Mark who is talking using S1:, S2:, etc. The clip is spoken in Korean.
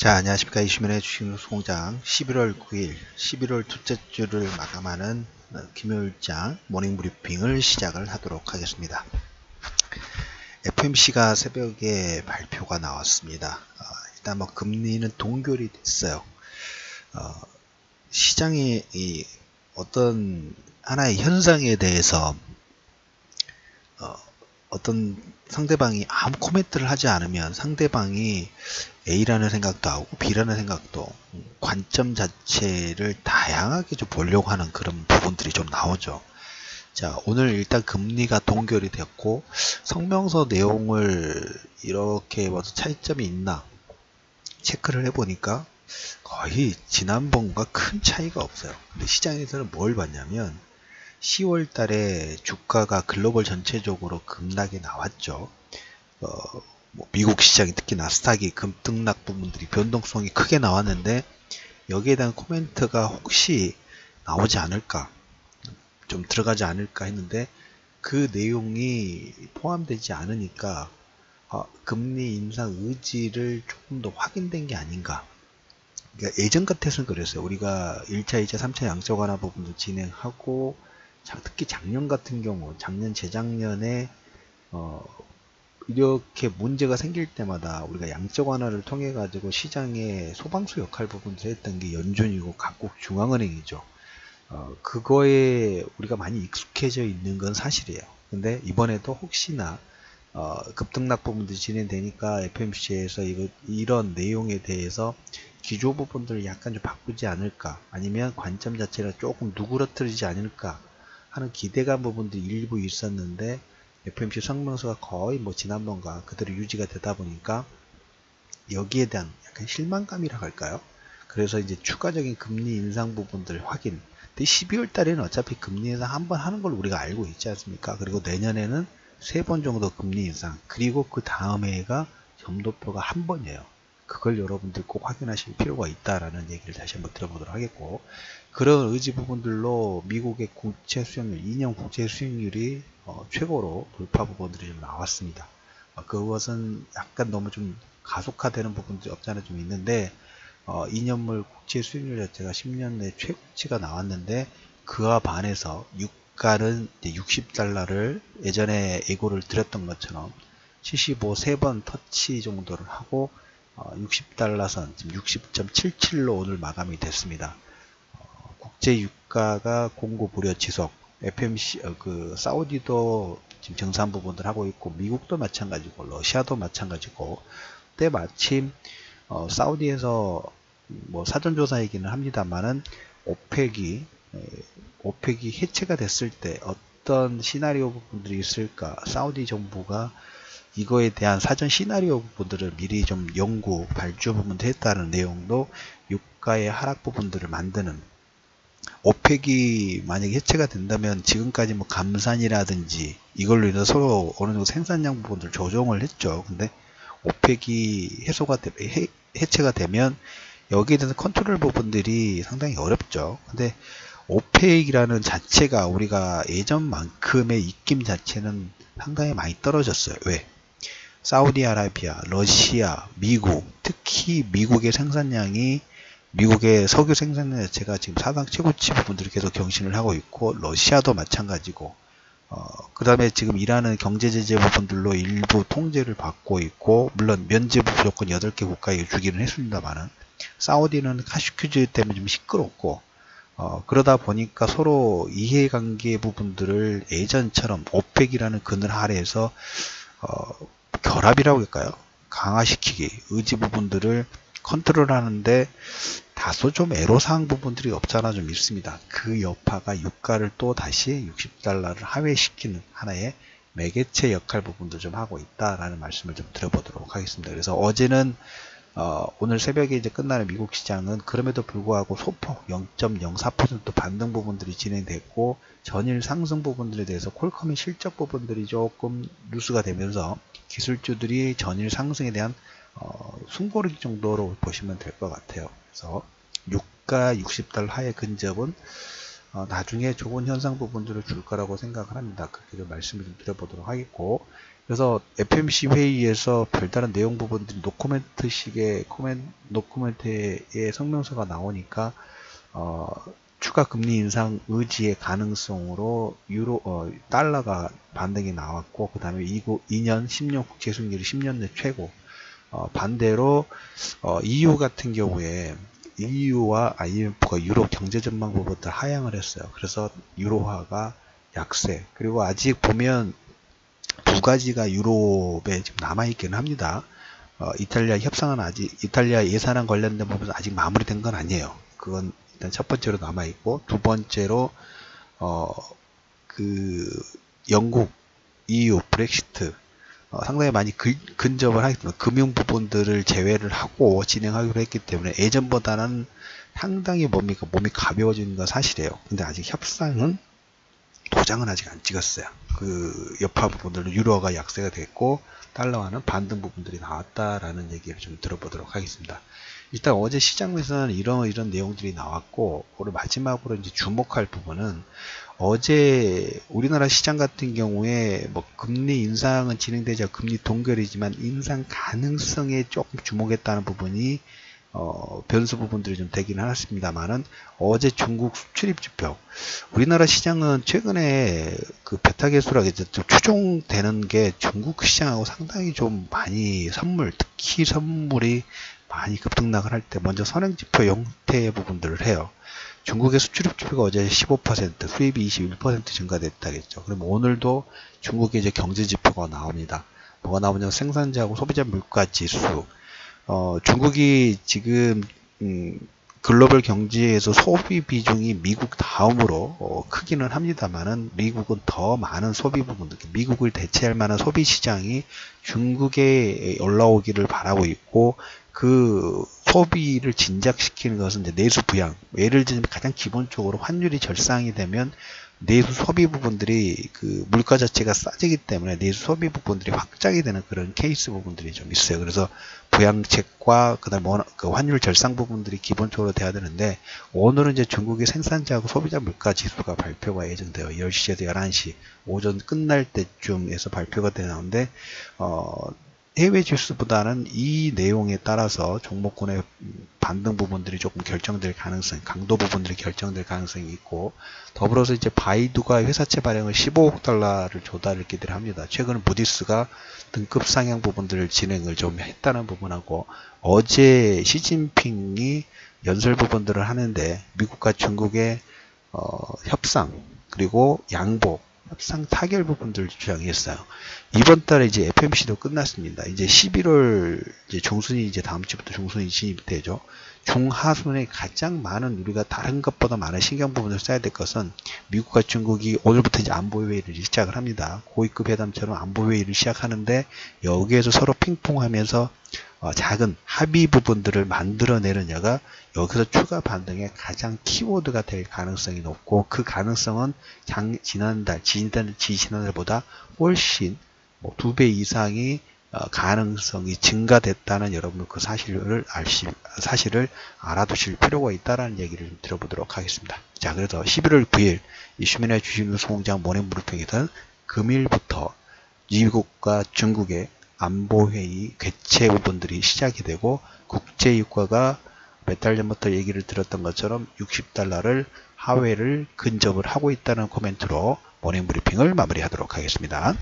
S1: 자, 안녕하십니까. 이슈면의 주식노수공장 11월 9일 11월 둘째 주를 마감하는 금요일장 모닝브리핑을 시작을 하도록 하겠습니다. FOMC가 새벽에 발표가 나왔습니다. 일단 뭐 금리는 동결이 됐어요. 시장이 어떤 하나의 현상에 대해서 어떤 상대방이 아무 코멘트를 하지 않으면 상대방이 A라는 생각도 하고 B라는 생각도 관점 자체를 다양하게 좀 보려고 하는 그런 부분들이 좀 나오죠. 자, 오늘 일단 금리가 동결이 됐고 성명서 내용을 이렇게 봐서 차이점이 있나 체크를 해보니까 거의 지난번과 큰 차이가 없어요. 근데 시장에서는 뭘 봤냐면 10월 달에 주가가 글로벌 전체적으로 급락이 나왔죠. 뭐 미국 시장이 특히 나스닥이 급등락 부분들이 변동성이 크게 나왔는데 여기에 대한 코멘트가 혹시 나오지 않을까, 좀 들어가지 않을까 했는데 그 내용이 포함되지 않으니까 금리 인상 의지를 조금 더 확인된 게 아닌가. 그러니까 예전 같아서는 그랬어요. 우리가 1차, 2차, 3차 양적 완화 부분도 진행하고 특히 작년 같은 경우, 작년, 재작년에 이렇게 문제가 생길 때마다 우리가 양적 완화를 통해 가지고 시장의 소방수 역할 부분을 했던 게 연준이고 각국 중앙은행이죠. 그거에 우리가 많이 익숙해져 있는 건 사실이에요. 근데 이번에도 혹시나 급등락 부분들이 진행되니까 FOMC에서 이런 내용에 대해서 기조 부분들을 약간 좀 바꾸지 않을까, 아니면 관점 자체가 조금 누그러뜨리지 않을까 하는 기대감 부분들이 일부 있었는데 FOMC 성명서가 거의 뭐 지난번과 그대로 유지가 되다 보니까 여기에 대한 약간 실망감이라 할까요? 그래서 이제 추가적인 금리 인상 부분들 확인. 근데 12월 달에는 어차피 금리 인상 한 번 하는 걸 우리가 알고 있지 않습니까? 그리고 내년에는 3번 정도 금리 인상, 그리고 그 다음 해가 점도표가 한 번이에요. 그걸 여러분들 꼭 확인하실 필요가 있다라는 얘기를 다시 한번 들어보도록 하겠고, 그런 의지 부분들로 미국의 국채 수익률, 2년 국채 수익률이 최고로 돌파 부분들이 좀 나왔습니다. 그것은 약간 너무 좀 가속화되는 부분들이 없지 않아 좀 있는데 2년물 국채 수익률 자체가 10년 내 최고치가 나왔는데 그와 반해서 유가는 60달러를 예전에 예고를 드렸던 것처럼 75 3번 터치 정도를 하고 60달러 선 지금 60.77로 오늘 마감이 됐습니다. 국제 유가가 공고 불여 지속, FOMC 그 사우디도 지금 정산 부분들 하고 있고 미국도 마찬가지고 러시아도 마찬가지고, 때 마침 사우디에서 뭐 사전조사이기는 합니다만은 오펙이 해체가 됐을 때 어떤 시나리오 부분들이 있을까, 사우디 정부가 이거에 대한 사전 시나리오 부분들을 미리 좀 연구 발주 부분도 했다는 내용도 유가의 하락 부분들을 만드는, 오펙이 만약에 해체가 된다면 지금까지 뭐 감산이라든지 이걸로 인해서 서로 어느 정도 생산량 부분들 조정을 했죠. 근데 오펙이 해체가 되면 여기에 대해서 컨트롤 부분들이 상당히 어렵죠. 근데 오펙이라는 자체가 우리가 예전만큼의 입김 자체는 상당히 많이 떨어졌어요. 왜? 사우디아라비아, 러시아, 미국, 특히 미국의 생산량이, 미국의 석유 생산량 자체가 지금 사상 최고치 부분들을 계속 경신을 하고 있고, 러시아도 마찬가지고, 그 다음에 지금 일하는 경제 제재 부분들로 일부 통제를 받고 있고, 물론 면제 무조건 8개 국가에 주기는 했습니다만은, 사우디는 카슈큐즈 때문에 좀 시끄럽고, 그러다 보니까 서로 이해관계 부분들을 예전처럼 오펙이라는 그늘 아래에서 결합이라고 할까요? 강화시키기, 의지 부분들을 컨트롤하는데 다소 좀 애로사항 부분들이 없잖아 좀 있습니다. 그 여파가 유가를 또 다시 60달러를 하회시키는 하나의 매개체 역할 부분도 좀 하고 있다라는 말씀을 좀 드려보도록 하겠습니다. 그래서 어제는 오늘 새벽에 이제 끝나는 미국 시장은 그럼에도 불구하고 소폭 0.04% 반등 부분들이 진행됐고, 전일 상승 부분들에 대해서 콜컴의 실적 부분들이 조금 뉴스가 되면서 기술주들이 전일 상승에 대한 숨고르기 정도로 보시면 될 것 같아요. 그래서 유가 60달러 하의 근접은 나중에 좋은 현상 부분들을 줄 거라고 생각을 합니다. 그렇게 좀 말씀을 좀 드려보도록 하겠고, 그래서 FMC 회의에서 별다른 내용 부분들이 노코멘트식의 노코멘트의 성명서가 나오니까 추가 금리 인상 의지의 가능성으로 달러가 반등이 나왔고, 그 다음에 2년 10년 국채 수익률이 10년 내 최고. 반대로 EU 같은 경우에 EU와 IMF가 유럽 경제 전망 부분들 하향을 했어요. 그래서 유로화가 약세. 그리고 아직 보면 두 가지가 유럽에 지금 남아있기는 합니다. 이탈리아 협상은 이탈리아 예산안 관련된 부분은 아직 마무리된 건 아니에요. 그건 일단 첫 번째로 남아있고, 두 번째로, 영국, EU, 브렉시트, 상당히 많이 근접을 하겠습니다. 금융 부분들을 제외를 하고 진행하기로 했기 때문에 예전보다는 상당히 몸이 가벼워지는 건 사실이에요. 근데 아직 협상은 도장은 아직 안 찍었어요. 그 여파 부분들로 유로화가 약세가 됐고 달러화는 반등 부분들이 나왔다라는 얘기를 좀 들어보도록 하겠습니다. 일단 어제 시장에서는 이런 내용들이 나왔고, 오늘 마지막으로 이제 주목할 부분은 어제 우리나라 시장 같은 경우에 뭐 금리 인상은 진행되지 않고 금리 동결이지만 인상 가능성에 조금 주목했다는 부분이 변수 부분들이 좀 되기는 하였습니다만은, 어제 중국 수출입 지표, 우리나라 시장은 최근에 그 베타 계수라 이제 추종되는 게 중국 시장하고 상당히 좀 많이 특히 선물이 많이 급등락을 할 때 먼저 선행 지표 형태의 부분들을 해요. 중국의 수출입 지표가 어제 15%, 수입이 21% 증가됐다겠죠. 그럼 오늘도 중국의 이제 경제 지표가 나옵니다. 뭐가 나오냐면 생산자하고 소비자 물가 지수. 중국이 지금 글로벌 경제에서 소비 비중이 미국 다음으로 크기는 합니다만은, 미국은 더 많은 소비 부분들, 미국을 대체할 만한 소비 시장이 중국에 올라오기를 바라고 있고, 그 소비를 진작시키는 것은 이제 내수 부양. 예를 들면 가장 기본적으로 환율이 절상이 되면 내수 소비 부분들이 그 물가 자체가 싸지기 때문에 내수 소비 부분들이 확장이 되는 그런 케이스 부분들이 좀 있어요. 그래서 부양책과 그다음 그 환율 절상 부분들이 기본적으로 돼야 되는데, 오늘은 이제 중국의 생산자하고 소비자 물가 지수가 발표가 예정돼요. 10시에서 11시 오전 끝날 때쯤에서 발표가 되는데, 해외 지수보다는 이 내용에 따라서 종목군의 반등 부분들이 조금 결정될 가능성, 강도 부분들이 결정될 가능성이 있고, 더불어서 이제 바이두가 회사채 발행을 15억 달러를 조달했기를 합니다. 최근 무디스가 등급 상향 부분들을 진행을 좀 했다는 부분하고, 어제 시진핑이 연설 부분들을 하는데 미국과 중국의 협상 그리고 양복 협상 타결 부분들을 주장했어요. 이번 달에 이제 FMC도 끝났습니다. 이제 11월 이제 중순이 이제 다음 주부터 중순이 진입되죠. 중하순에 가장 많은 우리가 다른 것보다 많은 신경 부분을 써야 될 것은, 미국과 중국이 오늘부터 이제 안보 회의를 시작을 합니다. 고위급 회담처럼 안보 회의를 시작하는데, 여기에서 서로 핑퐁하면서 작은 합의 부분들을 만들어내느냐가 여기서 추가 반등의 가장 키워드가 될 가능성이 높고, 그 가능성은 지난달보다 훨씬 2배 이상이 가능성이 증가됐다는, 여러분 그 사실을 알아두실 필요가 있다는 얘기를 좀 들어보도록 하겠습니다. 자, 그래서 11월 9일 이슈민의 주식뉴스공장 모닝 브리핑에서는 금일부터 미국과 중국의 안보회의 개최 부분들이 시작이 되고, 국제유가가 몇 달 전부터 얘기를 들었던 것처럼 60달러를 하회를 근접을 하고 있다는 코멘트로 모닝 브리핑을 마무리하도록 하겠습니다.